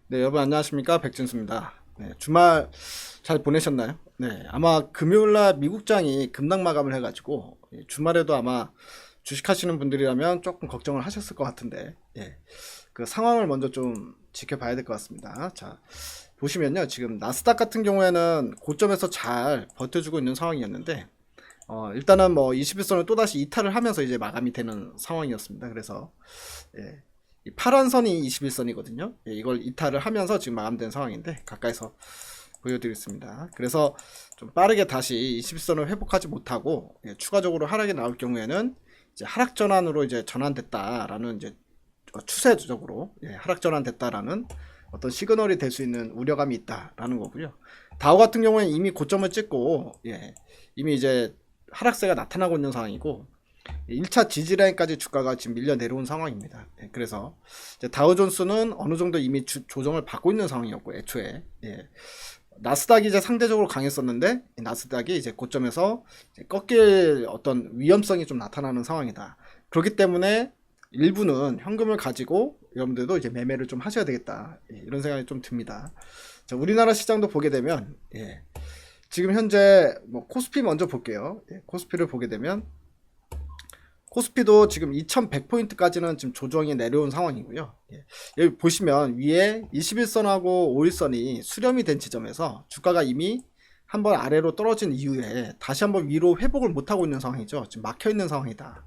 네, 여러분 안녕하십니까? 백진수입니다. 네, 주말 잘 보내셨나요? 네, 아마 금요일날 미국장이 급락 마감을 해가지고 주말에도 아마 주식하시는 분들이라면 조금 걱정을 하셨을 것 같은데, 그 상황을 먼저 좀 지켜봐야 될 것 같습니다. 자, 보시면요, 지금 나스닥 같은 경우에는 고점에서 잘 버텨주고 있는 상황이었는데, 일단은 뭐 21선을 또다시 이탈을 하면서 이제 마감이 되는 상황이었습니다. 그래서 예, 이 파란 선이 21선이거든요. 이걸 이탈을 하면서 지금 마감된 상황인데 가까이서 보여드리겠습니다. 그래서 좀 빠르게 다시 21선을 회복하지 못하고 추가적으로 하락이 나올 경우에는 이제 하락 전환으로 이제 전환됐다라는 이제 추세적으로 하락 전환됐다라는 어떤 시그널이 될 수 있는 우려감이 있다라는 거고요. 다우 같은 경우에는 이미 고점을 찍고 이미 이제 하락세가 나타나고 있는 상황이고 1차 지지라인까지 주가가 지금 밀려 내려온 상황입니다. 그래서 이제 다우존스는 어느 정도 이미 조정을 받고 있는 상황이었고 애초에 나스닥이 이제 상대적으로 강했었는데 나스닥이 이제 고점에서 이제 꺾일 어떤 위험성이 좀 나타나는 상황이다. 그렇기 때문에 일부는 현금을 가지고 여러분들도 이제 매매를 좀 하셔야 되겠다. 이런 생각이 좀 듭니다. 자, 우리나라 시장도 보게 되면 지금 현재 뭐 코스피 먼저 볼게요. 코스피를 보게 되면 코스피도 지금 2100포인트까지는 지금 조정이 내려온 상황이고요. 여기 보시면 위에 21선하고 5일선이 수렴이 된 지점에서 주가가 이미 한번 아래로 떨어진 이후에 다시 한번 위로 회복을 못하고 있는 상황이죠. 지금 막혀 있는 상황이다.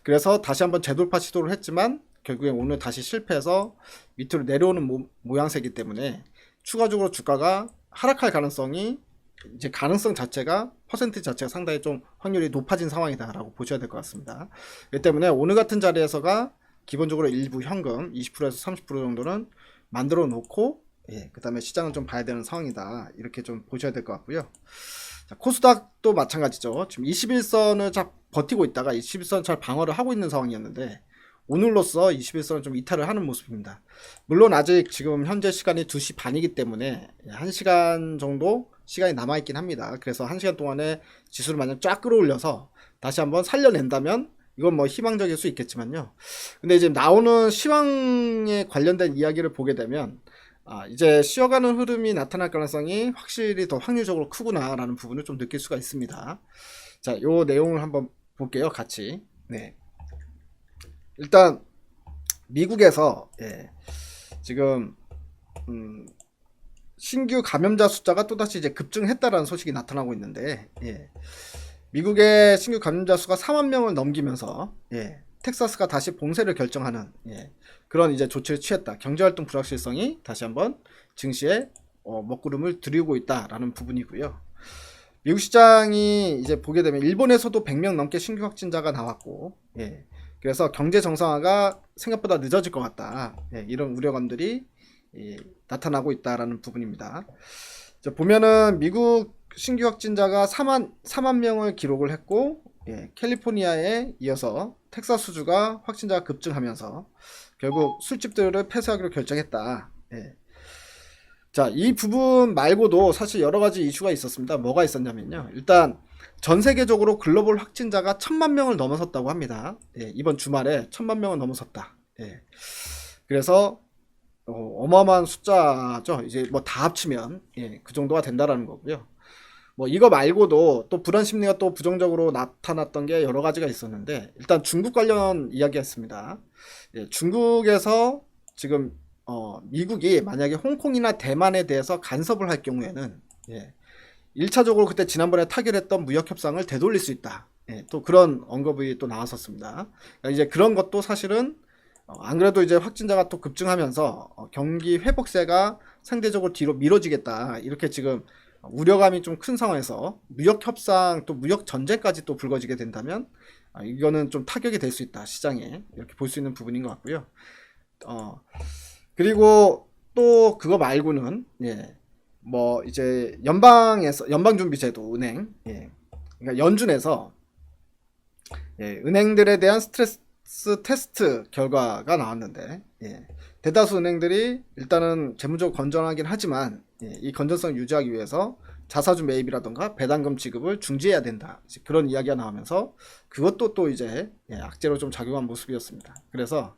그래서 다시 한번 재돌파 시도를 했지만 결국에 오늘 다시 실패해서 밑으로 내려오는 모양새이기 때문에 추가적으로 주가가 하락할 가능성이 이제 가능성 자체가 퍼센트 자체가 상당히 좀 확률이 높아진 상황이다라고 보셔야 될 것 같습니다. 그렇기 때문에 오늘 같은 자리에서가 기본적으로 일부 현금 20%에서 30% 정도는 만들어 놓고 그 다음에 시장은 좀 봐야 되는 상황이다 이렇게 좀 보셔야 될 것 같고요. 자, 코스닥도 마찬가지죠. 지금 21선을 잘 버티고 있다가 21선 잘 방어를 하고 있는 상황이었는데 오늘로써 21선을 좀 이탈을 하는 모습입니다. 물론 아직 지금 현재 시간이 2시 반이기 때문에 1시간 정도 시간이 남아있긴 합니다. 그래서 1시간 동안에 지수를 만약 쫙 끌어올려서 다시 한번 살려낸다면 이건 뭐 희망적일 수 있겠지만요. 근데 이제 나오는 시황에 관련된 이야기를 보게 되면 이제 쉬어가는 흐름이 나타날 가능성이 확실히 더 확률적으로 크구나라는 부분을 좀 느낄 수가 있습니다. 자, 요 내용을 한번 볼게요. 같이. 네. 일단 미국에서 지금 신규 감염자 숫자가 또다시 이제 급증했다라는 소식이 나타나고 있는데 미국의 신규 감염자 수가 4만 명을 넘기면서 텍사스가 다시 봉쇄를 결정하는 그런 이제 조치를 취했다. 경제활동 불확실성이 다시 한번 증시에 먹구름을 들이고 있다라는 부분이고요. 미국 시장이 이제 보게 되면 일본에서도 100명 넘게 신규 확진자가 나왔고 그래서 경제 정상화가 생각보다 늦어질 것 같다. 이런 우려감들이 나타나고 있다라는 부분입니다. 자, 보면은 미국 신규 확진자가 4만 명을 기록을 했고 캘리포니아에 이어서 텍사스주가 확진자가 급증하면서 결국 술집들을 폐쇄하기로 결정했다. 자, 이 부분 말고도 사실 여러 가지 이슈가 있었습니다. 뭐가 있었냐면요. 일단 전 세계적으로 글로벌 확진자가 1000만 명을 넘어섰다고 합니다. 이번 주말에 1000만 명을 넘어섰다. 그래서 어마어마한 숫자죠. 이제 뭐 다 합치면 그 정도가 된다라는 거고요. 뭐 이거 말고도 또 불안 심리가 또 부정적으로 나타났던 게 여러 가지가 있었는데 일단 중국 관련 이야기했습니다. 중국에서 지금 미국이 만약에 홍콩이나 대만에 대해서 간섭을 할 경우에는 1차적으로 그때 지난번에 타결했던 무역협상을 되돌릴 수 있다. 또 그런 언급이 또 나왔었습니다. 그러니까 이제 그런 것도 사실은 안 그래도 이제 확진자가 또 급증하면서 경기 회복세가 상대적으로 뒤로 미뤄지겠다. 이렇게 지금 우려감이 좀 큰 상황에서 무역협상 또 무역전쟁까지 또 불거지게 된다면 이거는 좀 타격이 될 수 있다. 시장에 이렇게 볼 수 있는 부분인 것 같고요. 그리고 또 그거 말고는 뭐 이제 연방준비제도 은행 그러니까 연준에서 은행들에 대한 스트레스 테스트 결과가 나왔는데 대다수 은행들이 일단은 재무적으로 건전하긴 하지만 이 건전성 유지하기 위해서 자사주 매입이라던가 배당금 지급을 중지해야 된다. 그런 이야기가 나오면서 그것도 또 이제 악재로 좀 작용한 모습이었습니다. 그래서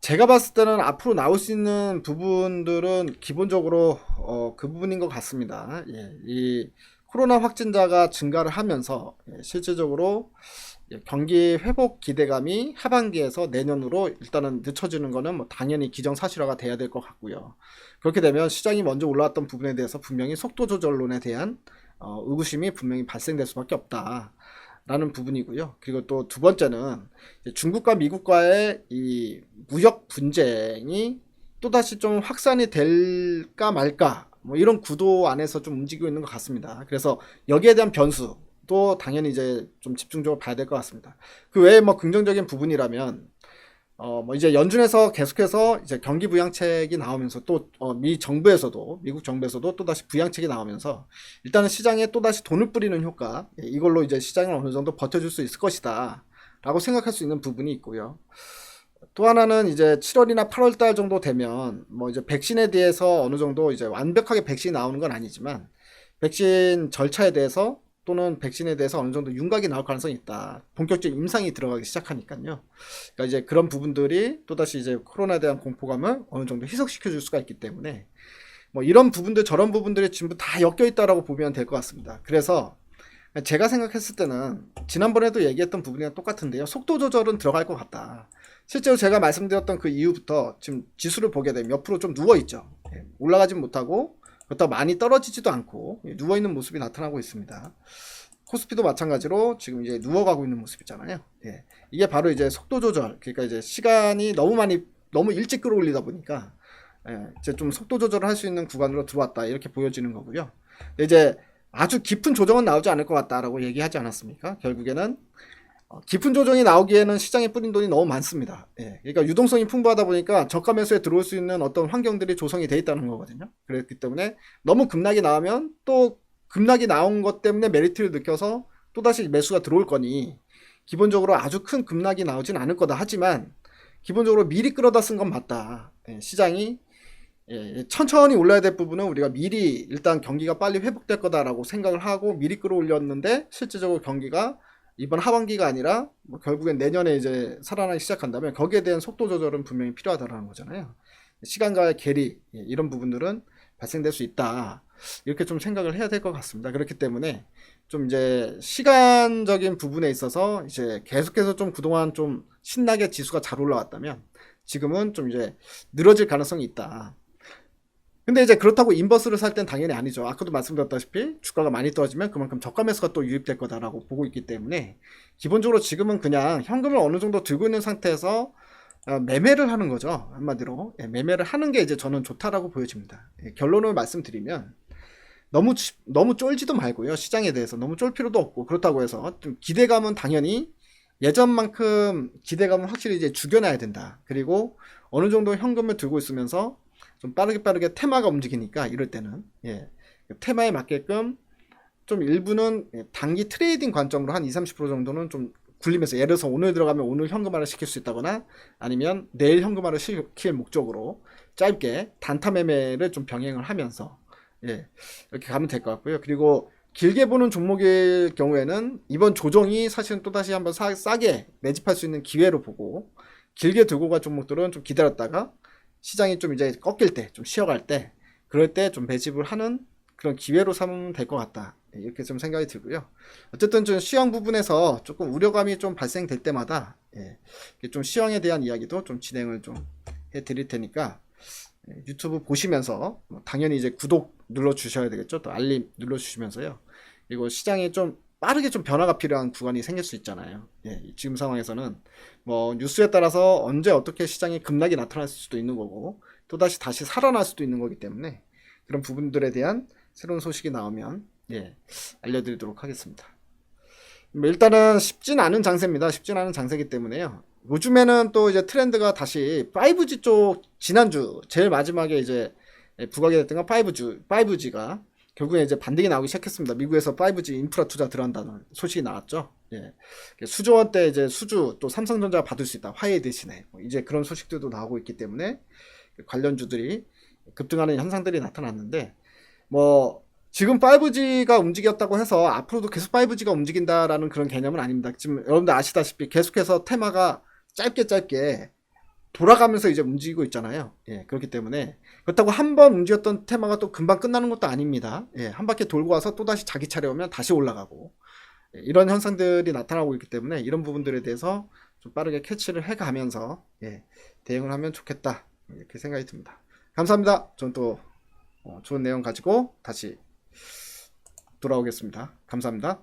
제가 봤을 때는 앞으로 나올 수 있는 부분들은 기본적으로 그 부분인 것 같습니다. 예, 이 코로나 확진자가 증가를 하면서 실질적으로 경기 회복 기대감이 하반기에서 내년으로 일단은 늦춰지는 거는 뭐 당연히 기정사실화가 돼야 될 것 같고요. 그렇게 되면 시장이 먼저 올라왔던 부분에 대해서 분명히 속도 조절론에 대한 의구심이 분명히 발생될 수밖에 없다. 라는 부분이고요. 그리고 또 두 번째는 중국과 미국과의 이 무역 분쟁이 또다시 좀 확산이 될까 말까 뭐 이런 구도 안에서 좀 움직이고 있는 것 같습니다. 그래서 여기에 대한 변수도 당연히 이제 좀 집중적으로 봐야 될 것 같습니다. 그 외에 뭐 긍정적인 부분이라면 뭐 이제 연준에서 계속해서 이제 경기 부양책이 나오면서 또 미 정부에서도 미국 정부에서도 또다시 부양책이 나오면서 일단은 시장에 또다시 돈을 뿌리는 효과, 이걸로 이제 시장을 어느 정도 버텨줄 수 있을 것이다 라고 생각할 수 있는 부분이 있고요. 또 하나는 이제 7월이나 8월 달 정도 되면 뭐 이제 백신에 대해서 어느 정도 이제 완벽하게 백신이 나오는 건 아니지만 백신 절차에 대해서 또는 백신에 대해서 어느 정도 윤곽이 나올 가능성이 있다. 본격적인 임상이 들어가기 시작하니까요. 그러니까 이제 그런 부분들이 또다시 이제 코로나에 대한 공포감을 어느 정도 희석시켜 줄 수가 있기 때문에 뭐 이런 부분들 저런 부분들이 전부 다 엮여 있다라고 보면 될 것 같습니다. 그래서 제가 생각했을 때는 지난번에도 얘기했던 부분이랑 똑같은데요. 속도 조절은 들어갈 것 같다. 실제로 제가 말씀드렸던 그 이후부터 지금 지수를 보게 되면 옆으로 좀 누워있죠. 올라가진 못하고 그렇다고 많이 떨어지지도 않고 누워있는 모습이 나타나고 있습니다. 코스피도 마찬가지로 지금 이제 누워가고 있는 모습이잖아요. 이게 바로 이제 속도 조절, 그러니까 이제 시간이 너무 일찍 끌어올리다 보니까 이제 좀 속도 조절을 할 수 있는 구간으로 들어왔다 이렇게 보여지는 거고요. 이제 아주 깊은 조정은 나오지 않을 것 같다라고 얘기하지 않았습니까? 결국에는 깊은 조정이 나오기에는 시장에 뿌린 돈이 너무 많습니다. 그러니까 유동성이 풍부하다 보니까 저가 매수에 들어올 수 있는 어떤 환경들이 조성이 돼 있다는 거거든요. 그렇기 때문에 너무 급락이 나오면 또 급락이 나온 것 때문에 메리트를 느껴서 또다시 매수가 들어올 거니 기본적으로 아주 큰 급락이 나오진 않을 거다. 하지만 기본적으로 미리 끌어다 쓴 건 맞다. 시장이 천천히 올라야 될 부분은 우리가 미리 일단 경기가 빨리 회복될 거다라고 생각을 하고 미리 끌어올렸는데 실질적으로 경기가 이번 하반기가 아니라 뭐 결국엔 내년에 이제 살아나기 시작한다면 거기에 대한 속도 조절은 분명히 필요하다라는 거잖아요. 시간과의 괴리 이런 부분들은 발생될 수 있다. 이렇게 좀 생각을 해야 될 것 같습니다. 그렇기 때문에 좀 이제 시간적인 부분에 있어서 이제 계속해서 좀 그동안 좀 신나게 지수가 잘 올라왔다면 지금은 좀 이제 늘어질 가능성이 있다. 근데 이제 그렇다고 인버스를 살 땐 당연히 아니죠. 아까도 말씀드렸다시피 주가가 많이 떨어지면 그만큼 저가 매수가 또 유입될 거다라고 보고 있기 때문에 기본적으로 지금은 그냥 현금을 어느 정도 들고 있는 상태에서 매매를 하는 거죠. 한마디로 매매를 하는 게 이제 저는 좋다라고 보여집니다. 결론을 말씀드리면 너무 쫄지도 말고요. 시장에 대해서 너무 쫄 필요도 없고 그렇다고 해서 좀 기대감은 당연히 예전만큼 기대감은 확실히 이제 죽여놔야 된다. 그리고 어느 정도 현금을 들고 있으면서 좀 빠르게 테마가 움직이니까 이럴 때는 테마에 맞게끔 좀 일부는 단기 트레이딩 관점으로 한 20-30% 정도는 좀 굴리면서 예를 들어서 오늘 들어가면 오늘 현금화를 시킬 수 있다거나 아니면 내일 현금화를 시킬 목적으로 짧게 단타 매매를 좀 병행을 하면서 이렇게 가면 될 것 같고요. 그리고 길게 보는 종목일 경우에는 이번 조정이 사실은 또다시 한번 싸게 매집할 수 있는 기회로 보고 길게 들고 갈 종목들은 좀 기다렸다가 시장이 좀 이제 꺾일 때, 좀 쉬어갈 때, 그럴 때 좀 매집을 하는 그런 기회로 삼으면 될 것 같다. 이렇게 좀 생각이 들고요. 어쨌든 좀 시황 부분에서 조금 우려감이 좀 발생될 때마다 좀 시황에 대한 이야기도 좀 진행을 좀 해드릴 테니까 유튜브 보시면서 당연히 이제 구독 눌러주셔야 되겠죠. 또 알림 눌러주시면서요. 그리고 시장에 좀 빠르게 좀 변화가 필요한 구간이 생길 수 있잖아요. 지금 상황에서는 뭐 뉴스에 따라서 언제 어떻게 시장에 급락이 나타날 수도 있는 거고 또다시 살아날 수도 있는 거기 때문에 그런 부분들에 대한 새로운 소식이 나오면 알려드리도록 하겠습니다. 일단은 쉽진 않은 장세입니다. 쉽진 않은 장세이기 때문에요. 요즘에는 또 이제 트렌드가 다시 5G 쪽 지난주 제일 마지막에 이제 부각이 됐던 건 5G가 결국에 이제 반등이 나오기 시작했습니다. 미국에서 5G 인프라 투자 들어간다는 소식이 나왔죠. 수조 원대 이제 수주 또 삼성전자가 받을 수 있다. 화웨이 대신에 이제 그런 소식들도 나오고 있기 때문에 관련주들이 급등하는 현상들이 나타났는데 뭐 지금 5G가 움직였다고 해서 앞으로도 계속 5G가 움직인다라는 그런 개념은 아닙니다. 지금 여러분들 아시다시피 계속해서 테마가 짧게 돌아가면서 이제 움직이고 있잖아요. 예, 그렇기 때문에 그렇다고 한 번 움직였던 테마가 또 금방 끝나는 것도 아닙니다. 예, 한 바퀴 돌고 와서 또 다시 자기 차례 오면 다시 올라가고 예, 이런 현상들이 나타나고 있기 때문에 이런 부분들에 대해서 좀 빠르게 캐치를 해가면서 예, 대응을 하면 좋겠다 이렇게 생각이 듭니다. 감사합니다. 전 또 좋은 내용 가지고 다시 돌아오겠습니다. 감사합니다.